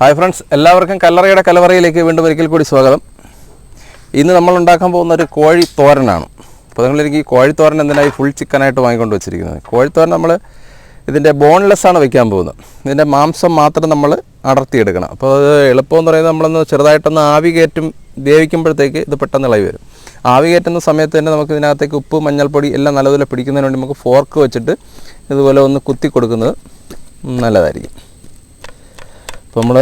Hi friends, എല്ലാവർക്കും കല്ലറയുടെ കലവറയിലേക്ക് വീണ്ടും ഒരിക്കൽ കൂടി സ്വാഗതം. ഇന്ന് നമ്മൾ ഉണ്ടാക്കാൻ പോകുന്ന ഒരു കോഴി തോരനാണ്. അപ്പോൾ നിങ്ങളെനിക്ക് ഈ കോഴിത്തോരൻ എന്തിനായി ഫുൾ ചിക്കനായിട്ട് വാങ്ങിക്കൊണ്ട് വെച്ചിരിക്കുന്നത്. കോഴിത്തോരൻ നമ്മൾ ഇതിൻ്റെ ബോൺലെസ്സാണ് വയ്ക്കാൻ പോകുന്നത്. ഇതിൻ്റെ മാംസം മാത്രം നമ്മൾ അടർത്തിയെടുക്കണം. അപ്പോൾ അത് എളുപ്പമെന്ന് പറയുന്നത് നമ്മളൊന്ന് ചെറുതായിട്ടൊന്ന് ആവി കയറ്റും വേവിക്കുമ്പോഴത്തേക്ക് ഇത് പെട്ടെന്ന് ഇളകി വരും. ആവി കയറ്റുന്ന സമയത്ത് തന്നെ നമുക്ക് ഇതിനകത്തേക്ക് ഉപ്പ്, മഞ്ഞൾപ്പൊടി എല്ലാം നല്ലതുപോലെ പിടിക്കുന്നതിന് വേണ്ടി നമുക്ക് ഫോർക്ക് വെച്ചിട്ട് ഇതുപോലെ ഒന്ന് കുത്തി കൊടുക്കുന്നത് നല്ലതായിരിക്കും. അപ്പോൾ നമ്മൾ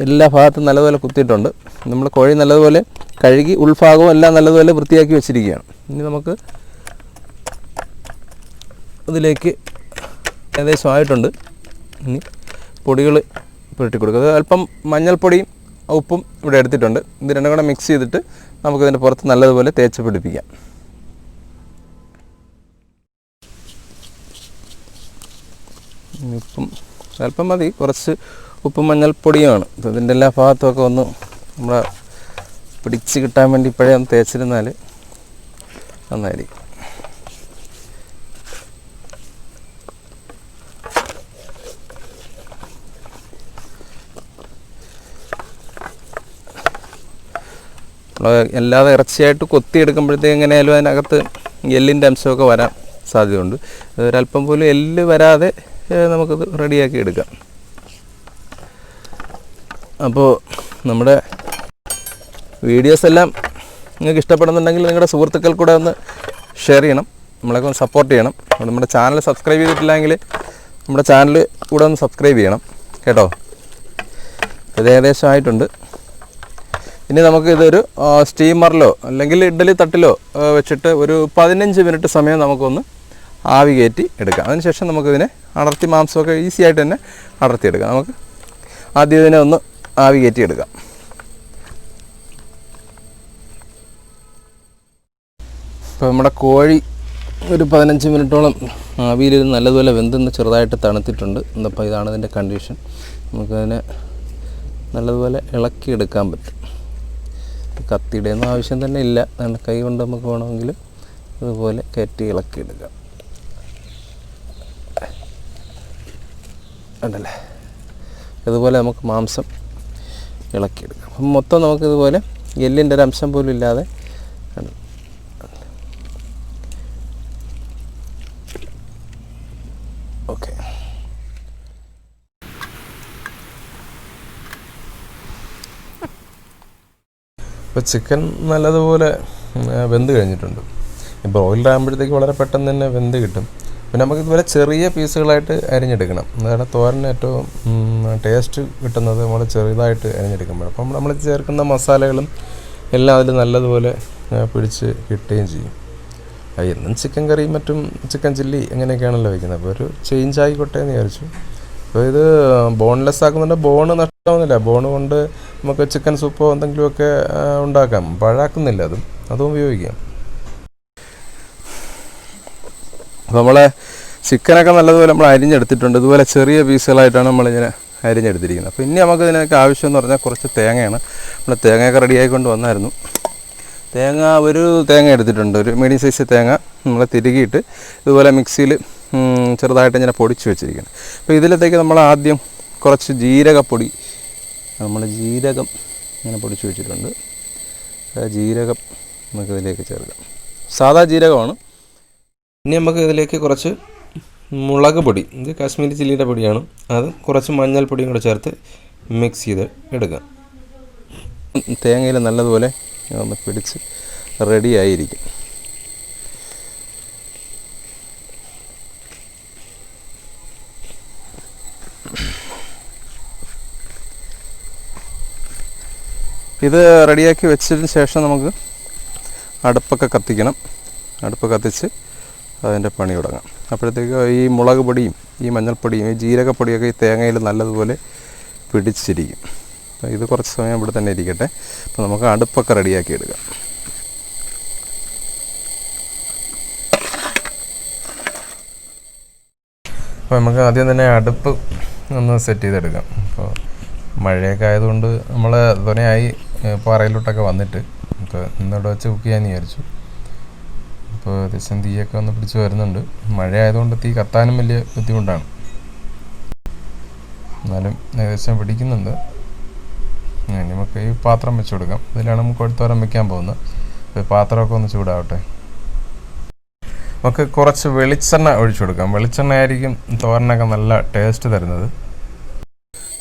എല്ലാ ഭാഗത്തും നല്ലതുപോലെ കുത്തിയിട്ടുണ്ട്. നമ്മൾ കോഴി നല്ലതുപോലെ കഴുകി ഉൾഭാഗവും എല്ലാം നല്ലതുപോലെ വൃത്തിയാക്കി വെച്ചിരിക്കുകയാണ്. ഇനി നമുക്ക് ഇതിലേക്ക് ഏകദേശം ആയിട്ടുണ്ട്. ഇനി പൊടികൾ പുരട്ടി കൊടുക്കുക. അത് അല്പം മഞ്ഞൾപ്പൊടിയും ഉപ്പും ഇവിടെ എടുത്തിട്ടുണ്ട്. ഇത് രണ്ടും കൂടെ മിക്സ് ചെയ്തിട്ട് നമുക്കിതിൻ്റെ പുറത്ത് നല്ലതുപോലെ തേച്ച് പിടിപ്പിക്കാം. ഉപ്പും അല്പം മതി, കുറച്ച് ഉപ്പും മഞ്ഞൾപ്പൊടിയുമാണ്. ഇതിൻ്റെ എല്ലാ ഭാഗത്തുമൊക്കെ ഒന്ന് നമ്മളെ പിടിച്ച് കിട്ടാൻ വേണ്ടി ഇപ്പോഴേ ഒന്ന് തേച്ചിരുന്നാൽ നന്നായിരിക്കും. അല്ലാതെ ഇറച്ചിയായിട്ട് കൊത്തിയെടുക്കുമ്പോഴത്തേക്ക് എങ്ങനെയായാലും അതിനകത്ത് എല്ലിൻ്റെ അംശമൊക്കെ വരാൻ സാധ്യതയുണ്ട്. ഒരല്പം പോലും എല്ല് വരാതെ നമുക്കത് റെഡിയാക്കി എടുക്കാം. അപ്പോൾ നമ്മുടെ വീഡിയോസ് എല്ലാം നിങ്ങൾക്ക് ഇഷ്ടപ്പെടുന്നുണ്ടെങ്കിൽ നിങ്ങളുടെ സുഹൃത്തുക്കൾ കൂടെ ഒന്ന് ഷെയർ ചെയ്യണം, നമ്മളൊക്കെ ഒന്ന് സപ്പോർട്ട് ചെയ്യണം. നമ്മുടെ ചാനൽ സബ്സ്ക്രൈബ് ചെയ്തിട്ടില്ലെങ്കിൽ നമ്മുടെ ചാനൽ കൂടെ ഒന്ന് സബ്സ്ക്രൈബ് ചെയ്യണം കേട്ടോ. ഇത് ഏകദേശം ആയിട്ടുണ്ട്. ഇനി നമുക്ക് ഇതൊരു സ്റ്റീമറിലോ അല്ലെങ്കിൽ ഇഡ്ഡലി തട്ടിലോ വെച്ചിട്ട് ഒരു 15 മിനിറ്റ് സമയം നമുക്കൊന്ന് ആവി കയറ്റി എടുക്കാം. അതിനുശേഷം നമുക്കിതിനെ അടർത്തി മാംസമൊക്കെ ഈസി ആയിട്ട് തന്നെ അടർത്തിയെടുക്കാം. നമുക്ക് ആദ്യം ഇതിനെ ഒന്ന് ആവി കയറ്റി എടുക്കാം. ഇപ്പോൾ നമ്മുടെ കോഴി ഒരു 15 മിനിറ്റോളം ആവിയിലിരുന്ന് നല്ലതുപോലെ വെന്തെന്ന് ചെറുതായിട്ട് തണുത്തിട്ടുണ്ട്. അപ്പോൾ ഇതാണ് ഇതിൻ്റെ കണ്ടീഷൻ. നമുക്കതിനെ നല്ലതുപോലെ ഇളക്കിയെടുക്കാൻ പറ്റും. കത്തിയുടെ ഒന്നും ആവശ്യം തന്നെ ഇല്ല. കൈ കൊണ്ട് നമുക്ക് വേണമെങ്കിൽ അതുപോലെ കയറ്റി ഇളക്കിയെടുക്കാം. ഉണ്ടല്ലേ, ഇതുപോലെ നമുക്ക് മാംസം ഇളക്കിയെടുക്കാം. അപ്പം മൊത്തം നമുക്കിതുപോലെ എല്ലിൻ്റെ ഒരു അംശം പോലും ഇല്ലാതെ ഓക്കെ. ഇപ്പോൾ ചിക്കൻ നല്ലതുപോലെ വെന്ത് കഴിഞ്ഞിട്ടുണ്ട്. ഈ ബ്രോയിലർ ആകുമ്പോഴത്തേക്ക് വളരെ പെട്ടെന്ന് തന്നെ വെന്ത് കിട്ടും. പിന്നെ നമുക്ക് ഇതുപോലെ ചെറിയ പീസുകളായിട്ട് അരിഞ്ഞെടുക്കണം. അതാണ് തോരന് ഏറ്റവും ടേസ്റ്റ് കിട്ടുന്നത്, നമ്മൾ ചെറുതായിട്ട് അരിഞ്ഞെടുക്കുമ്പോൾ. അപ്പം നമ്മൾ ചേർക്കുന്ന മസാലകളും എല്ലാം അതിൽ നല്ലതുപോലെ പിടിച്ച് കിട്ടുകയും ചെയ്യും. എന്നും ചിക്കൻ കറിയും മറ്റും ചിക്കൻ ചില്ലി അങ്ങനെയൊക്കെയാണല്ലോ വയ്ക്കുന്നത്. അപ്പോൾ ഒരു ചേഞ്ച് ആയിക്കോട്ടെ എന്ന് വിചാരിച്ചു. അപ്പോൾ ഇത് ബോൺലെസ് ആക്കുന്നുണ്ട്. ബോണ് നഷ്ടമാവുന്നില്ല. ബോണ് കൊണ്ട് നമുക്ക് ചിക്കൻ സൂപ്പോ എന്തെങ്കിലുമൊക്കെ ഉണ്ടാക്കാം. പഴാക്കുന്നില്ല, അതും ഉപയോഗിക്കാം. അപ്പോൾ നമ്മളെ ചിക്കനൊക്കെ നല്ലതുപോലെ നമ്മൾ അരിഞ്ഞെടുത്തിട്ടുണ്ട്. ഇതുപോലെ ചെറിയ പീസുകളായിട്ടാണ് നമ്മളിങ്ങനെ അരിഞ്ഞെടുത്തിരിക്കുന്നത്. അപ്പോൾ ഇനി നമുക്ക് ഇതിനൊക്കെ ആവശ്യമെന്ന് പറഞ്ഞാൽ കുറച്ച് തേങ്ങയാണ്. നമ്മൾ തേങ്ങയൊക്കെ റെഡിയായിക്കൊണ്ട് വന്നായിരുന്നു. ഒരു തേങ്ങ എടുത്തിട്ടുണ്ട്, ഒരു മീഡിയം സൈസ് തേങ്ങ നമ്മൾ തിരുകിയിട്ട് ഇതുപോലെ മിക്സിയിൽ ചെറുതായിട്ട് ഇങ്ങനെ പൊടിച്ച് വെച്ചിരിക്കണം. അപ്പോൾ ഇതിലത്തേക്ക് നമ്മൾ ആദ്യം കുറച്ച് ജീരകപ്പൊടി, ജീരകം ഇങ്ങനെ പൊടിച്ച് വെച്ചിട്ടുണ്ട്. ജീരകം നമുക്കിതിലേക്ക് ചേർക്കാം. സാധാ ജീരകമാണ്. ഇനി നമുക്ക് ഇതിലേക്ക് കുറച്ച് മുളക് പൊടി, ഇത് കാശ്മീരി ചില്ലിയുടെ പൊടിയാണ്, അത് കുറച്ച് മഞ്ഞൾപ്പൊടിയും കൂടെ ചേർത്ത് മിക്സ് ചെയ്ത് എടുക്കാം. തേങ്ങയിൽ നല്ലതുപോലെ ഒന്ന് പിടിച്ച് റെഡി ആയിരിക്കും. ഇത് റെഡിയാക്കി വെച്ചതിന് ശേഷം നമുക്ക് അടുപ്പൊക്കെ കത്തിക്കണം. അടുപ്പ് കത്തിച്ച് അതിൻ്റെ പണി തുടങ്ങാം. അപ്പോഴത്തേക്ക് ഈ മുളക് പൊടിയും ഈ മഞ്ഞൾപ്പൊടിയും ഈ ജീരകപ്പൊടിയൊക്കെ ഈ തേങ്ങയിൽ നല്ലതുപോലെ പിടിച്ചിരിക്കും. അപ്പോൾ ഇത് കുറച്ച് സമയം ഇവിടെ തന്നെ ഇരിക്കട്ടെ. അപ്പോൾ നമുക്ക് അടുപ്പൊക്കെ റെഡിയാക്കി എടുക്കാം. അപ്പോൾ നമുക്ക് ആദ്യം തന്നെ അടുപ്പ് ഒന്ന് സെറ്റ് ചെയ്തെടുക്കാം. അപ്പോൾ മഴയൊക്കെ ആയതുകൊണ്ട് നമ്മൾ തുണയായി പാറയിലോട്ടൊക്കെ വന്നിട്ട് അപ്പോൾ ഇന്നിവിടെ വെച്ച് കുക്ക് ചെയ്യാമെന്ന് വിചാരിച്ചു. അപ്പോൾ ഏകദേശം തീയൊക്കെ ഒന്ന് പിടിച്ച് വരുന്നുണ്ട്. മഴ ആയതുകൊണ്ട് തീ കത്താനും വലിയ ബുദ്ധിമുട്ടാണ്. എന്നാലും ഏകദേശം പിടിക്കുന്നുണ്ട്. നമുക്ക് ഈ പാത്രം വെച്ച് കൊടുക്കാം. ഇതിലാണ് നമുക്ക് കോഴിത്തോരൻ വെക്കാൻ പോകുന്നത്. പാത്രമൊക്കെ ഒന്ന് ചൂടാവട്ടെ. നമുക്ക് കുറച്ച് വെളിച്ചെണ്ണ ഒഴിച്ചു കൊടുക്കാം. വെളിച്ചെണ്ണ ആയിരിക്കും തോരനൊക്കെ നല്ല ടേസ്റ്റ് തരുന്നത്.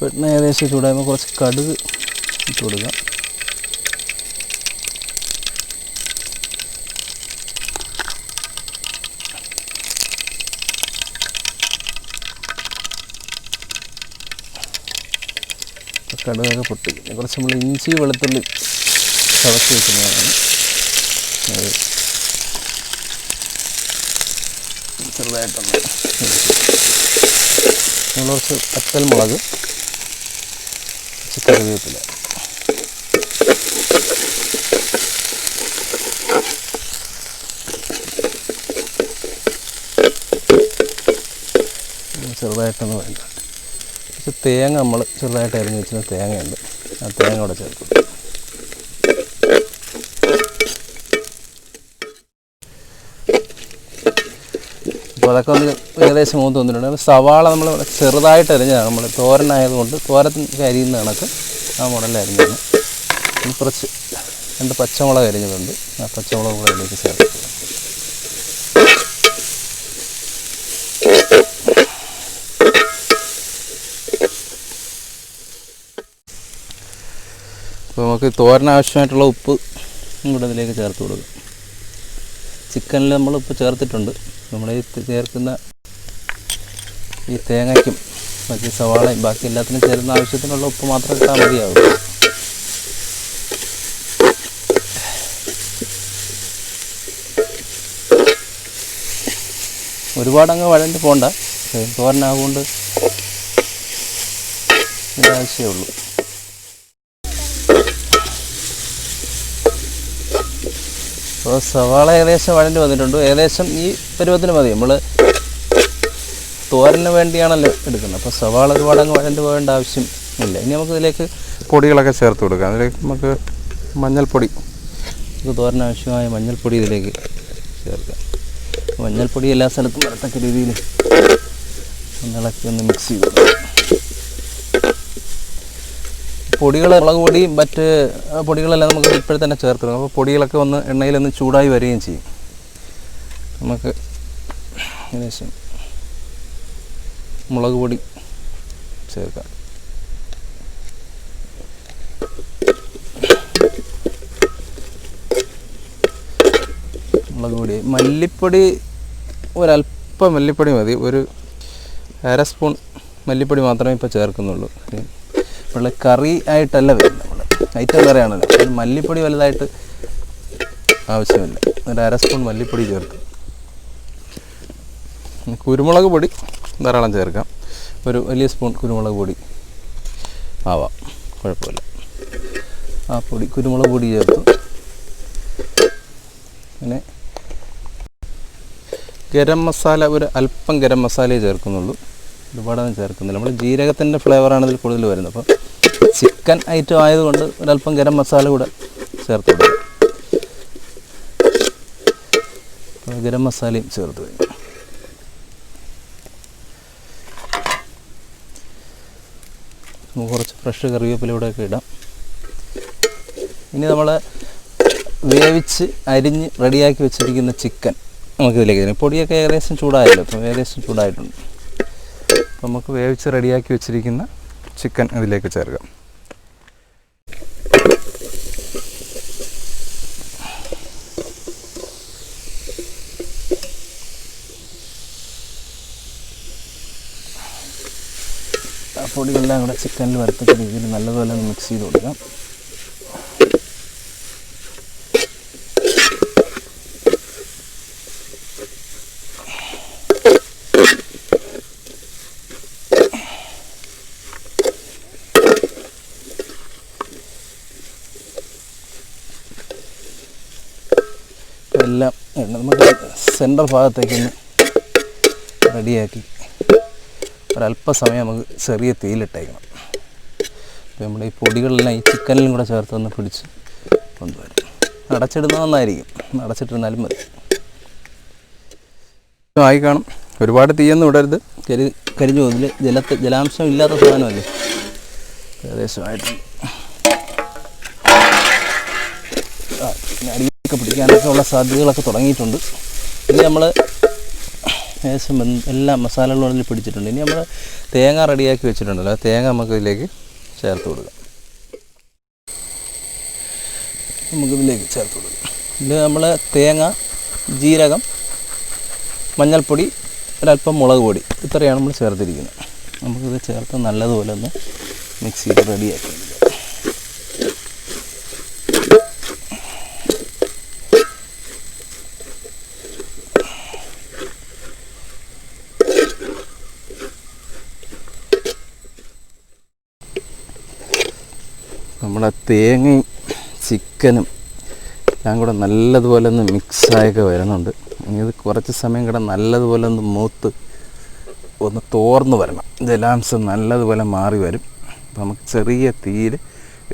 എണ്ണ ഏകദേശം ചൂടാകുമ്പോൾ കുറച്ച് കടുക് ഇട്ട് കൊടുക്കാം. കടുകൊക്കെ പൊട്ടി കുറച്ച് നമ്മൾ ഇഞ്ചി വെളുത്തുള്ളി ചതച്ച് വെക്കുന്നതാണ്. അത് ചെറുതായിട്ടൊന്ന് നമ്മൾ കുറച്ച് പച്ചൽ മുളക്, കറിവേപ്പില, ചെറുതായിട്ടൊന്ന് വേണ്ട. കുറച്ച് തേങ്ങ നമ്മൾ ചെറുതായിട്ട് അരിഞ്ഞ് വെച്ചിരുന്ന തേങ്ങയുണ്ട്, ആ തേങ്ങ കൂടെ ചേർക്കും. അപ്പോൾ അതൊക്കെ ഒന്ന് ഏകദേശം മൂത്ത് വന്നിട്ടുണ്ട്. സവാള നമ്മൾ ചെറുതായിട്ട് അരിഞ്ഞതാണ്. നമ്മൾ തോരനായതുകൊണ്ട് തോരത്തിന് അരിയുന്ന കണക്ക് ആ മോഡലിൽ അരിഞ്ഞാണ്. കുറച്ച് 2 പച്ചമുളക് അരിഞ്ഞതുണ്ട്, ആ പച്ചമുളക് കൂടെ അതിലേക്ക് ചേർക്കും. അപ്പോൾ നമുക്ക് തോരന് ആവശ്യമായിട്ടുള്ള ഉപ്പ് ഇവിടെ ഇതിലേക്ക് ചേർത്ത് കൊടുക്കും. ചിക്കനിൽ നമ്മൾ ഉപ്പ് ചേർത്തിട്ടുണ്ട്. നമ്മൾ ഈ ചേർക്കുന്ന ഈ തേങ്ങയ്ക്കും ബാക്കി സവാളയും ബാക്കി എല്ലാത്തിനും ചേരുന്ന ആവശ്യത്തിനുള്ള ഉപ്പ് മാത്രം ഇട്ടാൽ മതിയാവും. ഒരുപാടങ്ങ് വഴണ്ട് പോകണ്ട, തോരനാകൊണ്ട് ആവശ്യമേ ഉള്ളൂ. അപ്പോൾ സവാള ഏകദേശം വഴണ്ടി വന്നിട്ടുണ്ട്. ഏകദേശം ഈ പരുവത്തിന് മതി. നമ്മൾ തോരന് വേണ്ടിയാണല്ലോ എടുക്കുന്നത്. അപ്പോൾ സവാള ഒരുപാടങ്ങ് വഴണ്ടി പോകേണ്ട ആവശ്യമില്ല. ഇനി നമുക്ക് ഇതിലേക്ക് പൊടികളൊക്കെ ചേർത്ത് കൊടുക്കാം. അതിലേക്ക് നമുക്ക് മഞ്ഞൾപ്പൊടി, നമുക്ക് തോരന് ആവശ്യമായ മഞ്ഞൾപ്പൊടി ഇതിലേക്ക് ചേർക്കാം. മഞ്ഞൾപ്പൊടി എല്ലാ സ്ഥലത്തും വരത്തക്ക രീതിയിൽ ഇളക്കി ഒന്ന് മിക്സ് ചെയ്ത് കൊടുക്കാം. പൊടികൾ, മുളക് പൊടിയും മറ്റ് പൊടികളെല്ലാം നമുക്ക് ഇപ്പോഴും തന്നെ ചേർത്ത് കൊടുക്കും. അപ്പോൾ പൊടികളൊക്കെ ഒന്ന് എണ്ണയിലൊന്ന് ചൂടായി വരികയും ചെയ്യും. നമുക്ക് ഏകദേശം മുളക് പൊടി ചേർക്കാം. മുളക് പൊടി, മല്ലിപ്പൊടി ഒരല്പം മല്ലിപ്പൊടി മതി. ഒരു 1/2 സ്പൂൺ മല്ലിപ്പൊടി മാത്രമേ ഇപ്പോൾ ചേർക്കുന്നുള്ളൂ. നമ്മൾ കറി ആയിട്ടല്ല വരുന്നത്, നമ്മൾ ഐറ്റം കറിയാണല്ലോ. അത് മല്ലിപ്പൊടി വലുതായിട്ട് ആവശ്യമില്ല. ഒരു 1/2 സ്പൂൺ മല്ലിപ്പൊടി ചേർക്കും. കുരുമുളക് പൊടി ധാരാളം ചേർക്കാം. ഒരു വലിയ സ്പൂൺ കുരുമുളക് പൊടി ആവാം, കുഴപ്പമില്ല. ആ പൊടി കുരുമുളക് പൊടി ചേർത്തു. പിന്നെ ഗരം മസാല, ഒരു അല്പം ഗരം മസാലയെ ചേർക്കുന്നുള്ളൂ, ഒരുപാടൊന്നും ചേർക്കുന്നില്ല. നമ്മൾ ജീരകത്തിൻ്റെ ഫ്ലേവറാണ് ഇതിൽ കൂടുതൽ വരുന്നത്. അപ്പോൾ ചിക്കൻ ഐറ്റം ആയതുകൊണ്ട് ഒരല്പം ഗരം മസാല കൂടെ ചേർത്ത് കൊടുക്കും. ഗരം മസാലയും ചേർത്ത് കഴിഞ്ഞു. നമുക്ക് കുറച്ച് ഫ്രഷ് കറിവേപ്പില ഇവിടെയൊക്കെ ഇടാം. ഇനി നമ്മൾ വേവിച്ച് അരിഞ്ഞ് റെഡിയാക്കി വെച്ചിരിക്കുന്ന ചിക്കൻ നമുക്കിതിലേക്ക് തരും. പൊടിയൊക്കെ ഏകദേശം ചൂടായല്ലോ, അപ്പോൾ ഏകദേശം ചൂടായിട്ടുണ്ട്. അപ്പോൾ നമുക്ക് വേവിച്ച് റെഡിയാക്കി വെച്ചിരിക്കുന്ന ചിക്കൻ ഇതിലേക്ക് ചേർക്കാം. ആ പൊടിയെല്ലാം കൂടെ ചിക്കനിൽ വരത്തക്ക രീതിയിൽ നല്ലതുപോലെ ഒന്ന് മിക്സ് ചെയ്ത് കൊടുക്കാം. എല്ലാം നമുക്ക് സെൻറ്റർ ഭാഗത്തേക്കൊന്ന് റെഡിയാക്കി ഒരല്പസമയം നമുക്ക് ചെറിയ തീയിലിട്ടേക്കണം. അപ്പോൾ നമ്മുടെ ഈ പൊടികളെല്ലാം ഈ ചിക്കനിലും കൂടെ ചേർത്തൊന്ന് പിടിച്ച് കൊണ്ടുവരും. അടച്ചിടുന്നത് നന്നായിരിക്കും, അടച്ചിട്ടിരുന്നാലും മതി. ആയി കാണും. ഒരുപാട് തീയൊന്നും ഇടരുത്. കരിഞ്ഞു പോകും. ഇതിൽ ജലാംശം ഇല്ലാത്ത സാധനമല്ലേ, ഏകദേശമായിട്ടുണ്ട്. പിന്നെ അടിയൊക്കെ പിടിക്കാനൊക്കെ ഉള്ള സാധ്യതകളൊക്കെ തുടങ്ങിയിട്ടുണ്ട്. ഇനി നമ്മൾ ഏകദേശം എല്ലാ മസാലകളും അതിൽ പിടിച്ചിട്ടുണ്ട്. ഇനി നമ്മൾ തേങ്ങ റെഡിയാക്കി വെച്ചിട്ടുണ്ടല്ലോ, ആ തേങ്ങ നമുക്ക് ഇതിലേക്ക് ചേർത്ത് കൊടുക്കാം. നമുക്കിതിലേക്ക് ചേർത്ത് കൊടുക്കാം. ഇത് നമ്മൾ തേങ്ങ, ജീരകം, മഞ്ഞൾപ്പൊടി, ഒരല്പം മുളക് പൊടി, ഇത്രയാണ് നമ്മൾ ചേർത്തിരിക്കുന്നത്. നമുക്കിത് ചേർത്ത് നല്ലതുപോലെ ഒന്ന് മിക്സ് ചെയ്ത് റെഡിയാക്കി എടുക്കാം. നമ്മുടെ തേങ്ങയും ചിക്കനും എല്ലാം കൂടെ നല്ലതുപോലെ ഒന്ന് മിക്സായൊക്കെ വരുന്നുണ്ട്. ഇനി ഇത് കുറച്ച് സമയം കൂടെ നല്ലതുപോലെ ഒന്ന് മൂത്ത് ഒന്ന് തോർന്ന് വരണം. ജലാംശം നല്ലതുപോലെ മാറി വരും. അപ്പോൾ നമുക്ക് ചെറിയ തീയിൽ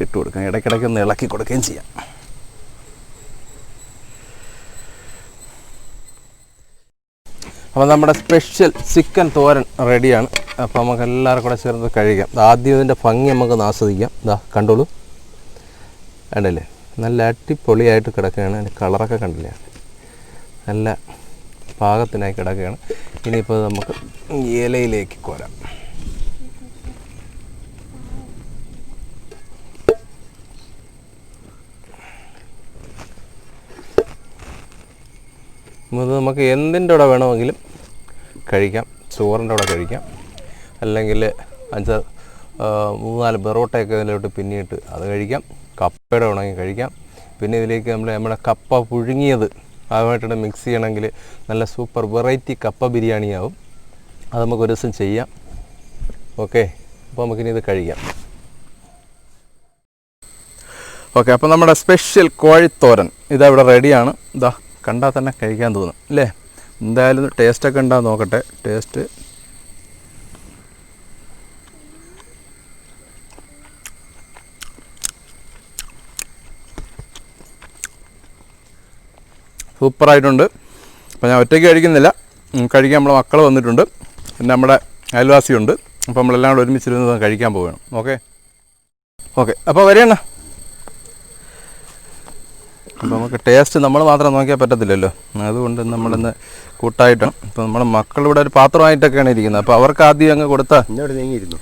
ഇട്ട് കൊടുക്കാം. ഇടയ്ക്കിടയ്ക്ക് ഒന്ന് ഇളക്കി കൊടുക്കുകയും ചെയ്യാം. അപ്പോൾ നമ്മുടെ സ്പെഷ്യൽ ചിക്കൻ തോരൻ റെഡിയാണ്. അപ്പോൾ നമുക്ക് എല്ലാവരും കൂടെ ചേർന്ന് കഴിക്കാം. ആദ്യം ഇതിൻ്റെ ഭംഗി നമുക്കൊന്ന് ആസ്വദിക്കാം. ഇതാ കണ്ടോളൂ, കണ്ടല്ലേ, നല്ല അടിപൊളിയായിട്ട് കിടക്കുകയാണ്. അതിൻ്റെ കളറൊക്കെ കണ്ടില്ലേ, നല്ല പാകത്തിനായി കിടക്കുകയാണ്. ഇനിയിപ്പോൾ നമുക്ക് ഇലയിലേക്ക് കോരാം. ഇത് നമുക്ക് എന്തിൻ്റെ കൂടെ വേണമെങ്കിലും കഴിക്കാം. ചോറിൻ്റെ കൂടെ കഴിക്കാം, അല്ലെങ്കിൽ 3-4 ബെറോട്ടയൊക്കെ ഇതിലോട്ട് പിന്നിയിട്ട് അത് കഴിക്കാം. കപ്പയുടെ ഉണങ്ങി കഴിക്കാം. പിന്നെ ഇതിലേക്ക് നമ്മുടെ കപ്പ പുഴുങ്ങിയത് അതുമായിട്ട് മിക്സ് ചെയ്യണമെങ്കിൽ നല്ല സൂപ്പർ വെറൈറ്റി കപ്പ ബിരിയാണിയാവും. അത് നമുക്ക് ഒരു ദിവസം ചെയ്യാം. ഓക്കെ, അപ്പോൾ നമുക്കിനി ഇത് കഴിക്കാം. ഓക്കെ, അപ്പോൾ നമ്മുടെ സ്പെഷ്യൽ കോഴിത്തോരൻ ഇതവിടെ റെഡിയാണ്. ഇതാ കണ്ടാൽ തന്നെ കഴിക്കാൻ തോന്നും അല്ലേ? എന്തായാലും ടേസ്റ്റൊക്കെ ഉണ്ടാകും, നോക്കട്ടെ. ടേസ്റ്റ് സൂപ്പറായിട്ടുണ്ട്. അപ്പോൾ ഞാൻ ഒറ്റയ്ക്ക് കഴിക്കുന്നില്ല, കഴിക്കാൻ നമ്മളെ മക്കൾ വന്നിട്ടുണ്ട്, പിന്നെ നമ്മുടെ അയൽവാസിയുണ്ട്. അപ്പോൾ നമ്മളെല്ലാം കൂടെ ഒരുമിച്ചിരുന്ന് കഴിക്കാൻ പോവുകയാണ്. ഓക്കെ ഓക്കെ, അപ്പോൾ വരെയണ്ണ. അപ്പോൾ നമുക്ക് ടേസ്റ്റ് നമ്മൾ മാത്രം നോക്കിയാൽ പറ്റത്തില്ലല്ലോ, അതുകൊണ്ട് നമ്മളിന്ന് കൂട്ടായിട്ടാണ്. ഇപ്പോൾ നമ്മുടെ മക്കളിവിടെ ഒരു പാത്രമായിട്ടൊക്കെയാണ് ഇരിക്കുന്നത്. അപ്പോൾ അവർക്ക് ആദ്യം അങ്ങ് കൊടുത്താൽ ഇന്നോട് നീങ്ങിയിരുന്നു.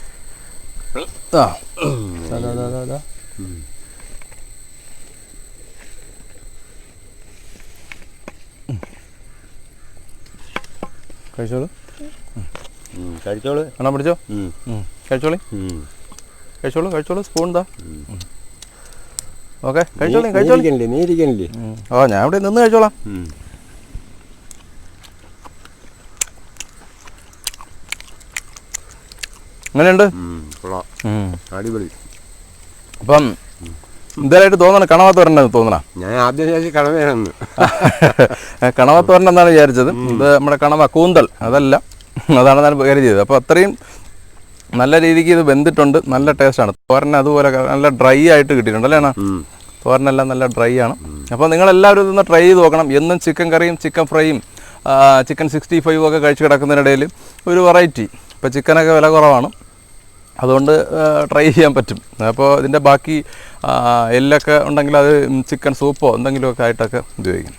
ആ അതാ കഴിച്ചോളൂ, കഴിച്ചോളൂ, എണ്ണം പിടിച്ചോ, കഴിച്ചോളി, കഴിച്ചോളൂ, കഴിച്ചോളൂ, സ്പൂൺ താ. ഓക്കെ, കഴിച്ചോളി, കഴിച്ചോളി. നീ ഇരിക്കണില്ലേ? ഓ, ഞാൻ ഇവിടെ നിന്ന് കഴിച്ചോളാം. അങ്ങനെയുണ്ട്, അടിപൊളി. അപ്പം എന്തായാലും തോന്നണം കണവത്തോരണ്ടെന്ന് തോന്നണ. ഞാൻ ആദ്യം വിചാരിച്ചു കണവയാണെന്ന്. കണവത്തോരൻ എന്നാണ് വിചാരിച്ചത്. ഇത് നമ്മുടെ കണവ കൂന്തൽ അതല്ല, അതാണ് ഞാൻ കരുതിയത്. അപ്പോൾ അത്രയും നല്ല രീതിക്ക് ഇത് വെന്തിട്ടുണ്ട്, നല്ല ടേസ്റ്റാണ്. തോരൻ അതുപോലെ നല്ല ഡ്രൈ ആയിട്ട് കിട്ടിയിട്ടുണ്ട് അല്ലേ അണ്ണാ? തോരനെല്ലാം നല്ല ഡ്രൈ ആണ്. അപ്പോൾ നിങ്ങളെല്ലാവരും ഇതൊന്ന് ട്രൈ ചെയ്ത് നോക്കണം. എന്നും ചിക്കൻ കറിയും ചിക്കൻ ഫ്രൈയും ചിക്കൻ 65 ഒക്കെ കഴിച്ച് കിടക്കുന്നതിനിടയിൽ ഒരു വെറൈറ്റി. ഇപ്പോൾ ചിക്കനൊക്കെ വില കുറവാണ്, അതുകൊണ്ട് ട്രൈ ചെയ്യാൻ പറ്റും. അപ്പോൾ ഇതിൻ്റെ ബാക്കി എല്ലൊക്കെ ഉണ്ടെങ്കിൽ അത് ചിക്കൻ സൂപ്പോ എന്തെങ്കിലുമൊക്കെ ആയിട്ടൊക്കെ ഉപയോഗിക്കും.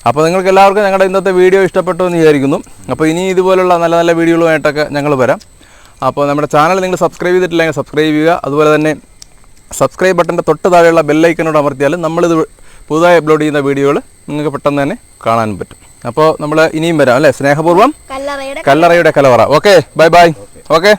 അപ്പോൾ നിങ്ങൾക്ക് എല്ലാവർക്കും ഞങ്ങളുടെ ഇന്നത്തെ വീഡിയോ ഇഷ്ടപ്പെട്ടു എന്ന് വിചാരിക്കുന്നു. അപ്പോൾ ഇനി ഇതുപോലുള്ള നല്ല നല്ല വീഡിയോകളുമായിട്ടൊക്കെ ഞങ്ങൾ വരാം. അപ്പോൾ നമ്മുടെ ചാനൽ നിങ്ങൾ സബ്സ്ക്രൈബ് ചെയ്തിട്ടില്ലെങ്കിൽ സബ്സ്ക്രൈബ് ചെയ്യുക. അതുപോലെ തന്നെ സബ്സ്ക്രൈബ് ബട്ടൻ്റെ തൊട്ട് താഴെയുള്ള ബെല്ലൈക്കനോട് അമർത്തിയാലും നമ്മളിത് പുതുതായി അപ്ലോഡ് ചെയ്യുന്ന വീഡിയോകൾ നിങ്ങൾക്ക് പെട്ടെന്ന് തന്നെ കാണാൻ പറ്റും. അപ്പോൾ നമ്മൾ ഇനിയും വരാം അല്ലേ? സ്നേഹപൂർവ്വം കല്ലറയുടെ കലവറ. Okay, bye bye. ഓക്കെ.